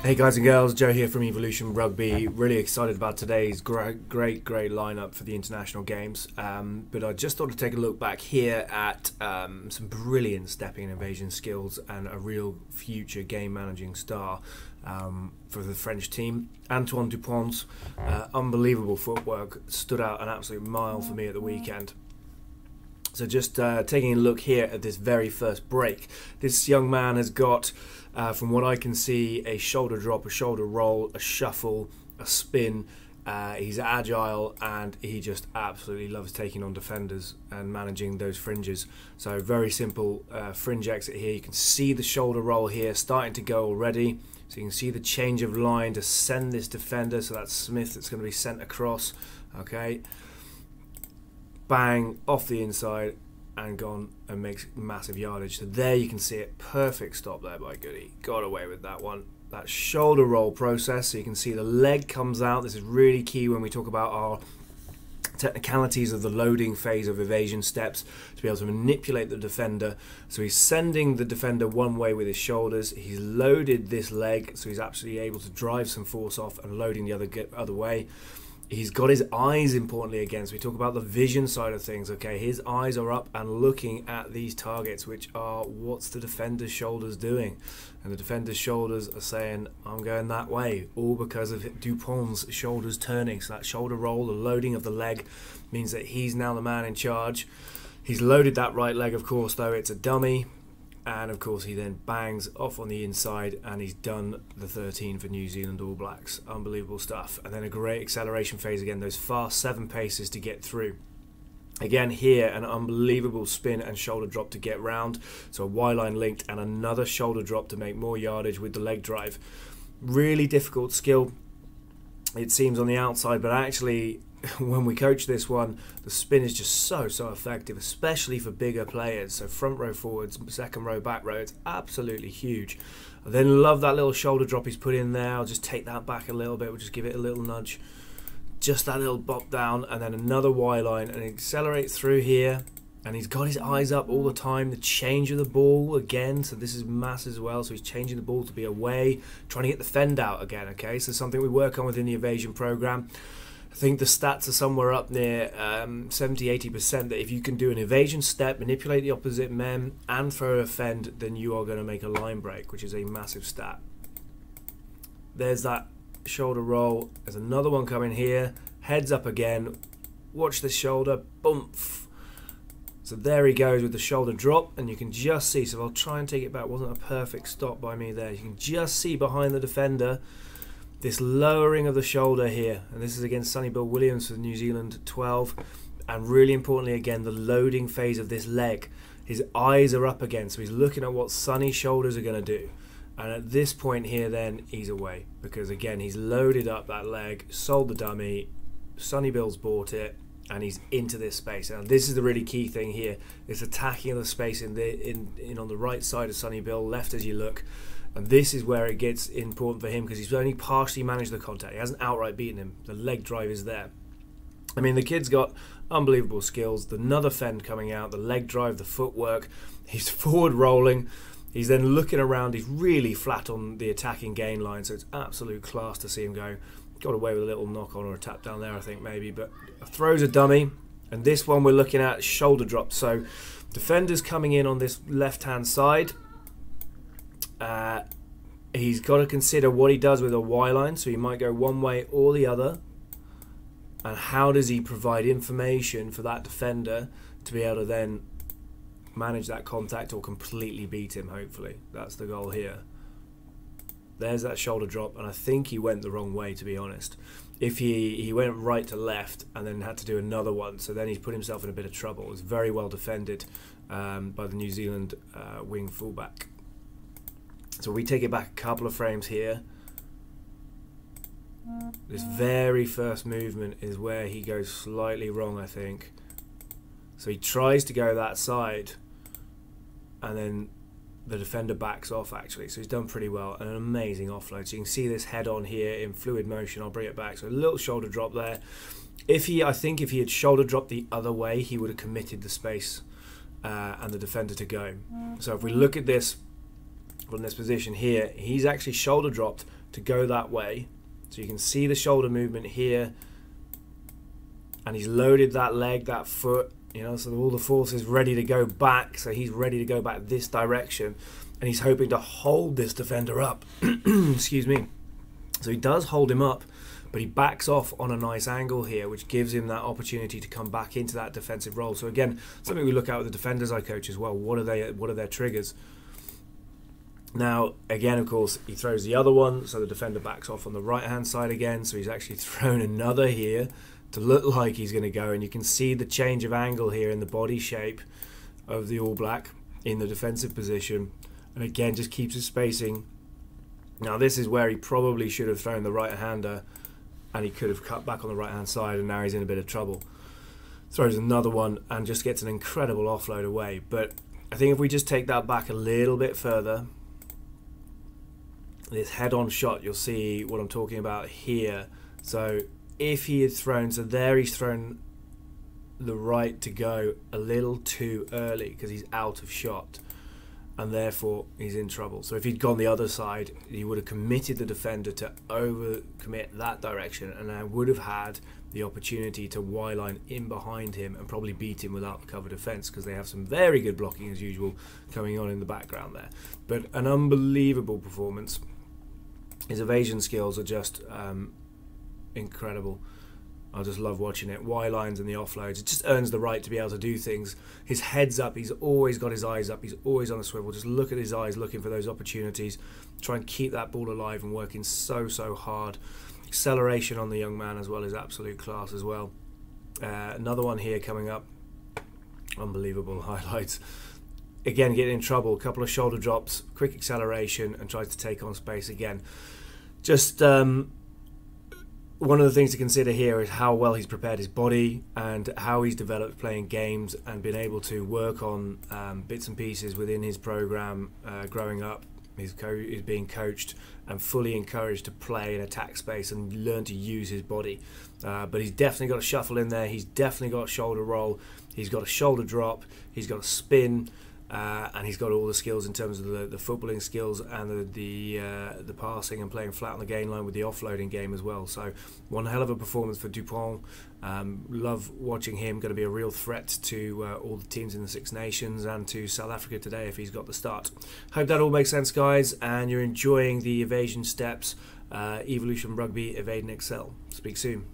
Hey guys and girls, Joe here from Evolution Rugby. Really excited about today's great lineup for the international games. But I just thought to take a look back here at some brilliant stepping and evasion skills and a real future game managing star for the French team. Antoine Dupont's unbelievable footwork stood out an absolute mile for me at the weekend. So just taking a look here at this very first break, this young man has got, from what I can see, a shoulder drop, a shoulder roll, a shuffle, a spin. He's agile and he just absolutely loves taking on defenders and managing those fringes. So very simple fringe exit here. You can see the shoulder roll here starting to go already. So you can see the change of line to send this defender. So that's Smith that's going to be sent across. Okay. Bang, off the inside and gone and makes massive yardage. So there you can see it. Perfect stop there by Goody. Got away with that one. That shoulder roll process, so you can see the leg comes out. This is really key when we talk about our technicalities of the loading phase of evasion steps, to be able to manipulate the defender. So he's sending the defender one way with his shoulders. He's loaded this leg, so he's absolutely able to drive some force off and loading the other way. He's got his eyes, importantly, again. So we talk about the vision side of things. Okay, his eyes are up and looking at these targets, which are what's the defender's shoulders doing? And the defender's shoulders are saying, I'm going that way, all because of Dupont's shoulders turning. So that shoulder roll, the loading of the leg, means that he's now the man in charge. He's loaded that right leg, of course, though it's a dummy. And of course he then bangs off on the inside and he's done the 13 for New Zealand All Blacks. Unbelievable stuff. And then a great acceleration phase again, those fast 7 paces to get through. Again here, an unbelievable spin and shoulder drop to get round. So a Y-line linked and another shoulder drop to make more yardage with the leg drive. Really difficult skill, it seems, on the outside, but actually when we coach this one, the spin is just so effective, especially for bigger players. So front row forwards, second row, back row, it's absolutely huge. I then love that little shoulder drop he's put in there. I'll just take that back a little bit, we'll just give it a little nudge, just that little bop down, and then another Y line and accelerate through here. And he's got his eyes up all the time. The change of the ball again, so this is mass as well. So he's changing the ball to be away, trying to get the fend out again. Okay, so something we work on within the evasion program. I think the stats are somewhere up near 70–80% that if you can do an evasion step, manipulate the opposite men and throw a fend, then you are going to make a line break, which is a massive stat. There's that shoulder roll. There's another one coming here. Heads up again. Watch the shoulder. Boom. So there he goes with the shoulder drop, and you can just see, so I'll try and take it back. It wasn't a perfect stop by me there. You can just see behind the defender this lowering of the shoulder here, and this is against Sonny Bill Williams for New Zealand 12, and really importantly again the loading phase of this leg. His eyes are up again, so he's looking at what Sonny's shoulders are going to do, and at this point here then he's away, because again he's loaded up that leg, sold the dummy, Sonny Bill's bought it, and he's into this space. Now this is the really key thing here, it's attacking the space in on the right side of Sonny Bill, left as you look. And this is where it gets important for him, because he's only partially managed the contact. He hasn't outright beaten him. The leg drive is there. I mean, the kid's got unbelievable skills. Another fend coming out, the leg drive, the footwork. He's forward rolling. He's then looking around. He's really flat on the attacking gain line, so it's absolute class to see him go. Got away with a little knock on or a tap down there, I think, maybe. But throws a dummy. And this one we're looking at shoulder drop. So defenders coming in on this left-hand side. He's got to consider what he does with a Y-line, so he might go one way or the other, and how does he provide information for that defender to be able to then manage that contact or completely beat him. Hopefully that's the goal here. There's that shoulder drop, and I think he went the wrong way, to be honest. If he went right to left and then had to do another one, so then he's put himself in a bit of trouble. It was very well defended by the New Zealand wing fullback. So we take it back a couple of frames here. This very first movement is where he goes slightly wrong, I think. So he tries to go that side, and then the defender backs off, actually. So he's done pretty well. An amazing offload. So you can see this head on here in fluid motion. I'll bring it back. So a little shoulder drop there. I think if he had shoulder dropped the other way, he would have committed the space and the defender to go. So if we look at this from this position here, he's actually shoulder dropped to to go that way. So you can see the shoulder movement here, and he's loaded that leg, that foot, you know, so all the force is ready to go back. So he's ready to go back this direction, and he's hoping to hold this defender up. Excuse me. So he does hold him up, but he backs off on a nice angle here, which gives him that opportunity to come back into that defensive role. So again, something we look at with the defenders I coach as well. What are their triggers? Now, again, of course, he throws the other one, so the defender backs off on the right-hand side again. So he's actually thrown another here to look like he's going to go, and you can see the change of angle here in the body shape of the All Black in the defensive position, and again just keeps his spacing. Now this is where he probably should have thrown the right-hander, and he could have cut back on the right-hand side, and now he's in a bit of trouble. Throws another one and just gets an incredible offload away. But I think if we just take that back a little bit further, this head-on shot, you'll see what I'm talking about here. So if he had thrown, so there he's thrown the right to go a little too early because he's out of shot, and therefore he's in trouble. So if he'd gone the other side, he would have committed the defender to overcommit that direction, and I would have had the opportunity to Y-line in behind him and probably beat him without the cover defence, because they have some very good blocking as usual coming on in the background there. But an unbelievable performance. His evasion skills are just incredible. I just love watching it. Y-lines and the offloads. It just earns the right to be able to do things. His head's up. He's always got his eyes up. He's always on a swivel. Just look at his eyes, looking for those opportunities. Try and keep that ball alive and working so hard. Acceleration on the young man as well is absolute class as well. Another one here coming up. Unbelievable highlights. Again, getting in trouble. A couple of shoulder drops, quick acceleration, and tries to take on space again. Just one of the things to consider here is how well he's prepared his body and how he's developed playing games and been able to work on bits and pieces within his program growing up. He's being coached and fully encouraged to play in attack space and learn to use his body. But he's definitely got a shuffle in there. He's definitely got a shoulder roll. He's got a shoulder drop. He's got a spin. And he's got all the skills in terms of the footballing skills and the passing and playing flat on the gain line with the offloading game as well. So one hell of a performance for Dupont. Love watching him. Going to be a real threat to all the teams in the Six Nations and to South Africa today if he's got the start. Hope that all makes sense, guys, and you're enjoying the evasion steps. Evolution Rugby, Evade and Excel. Speak soon.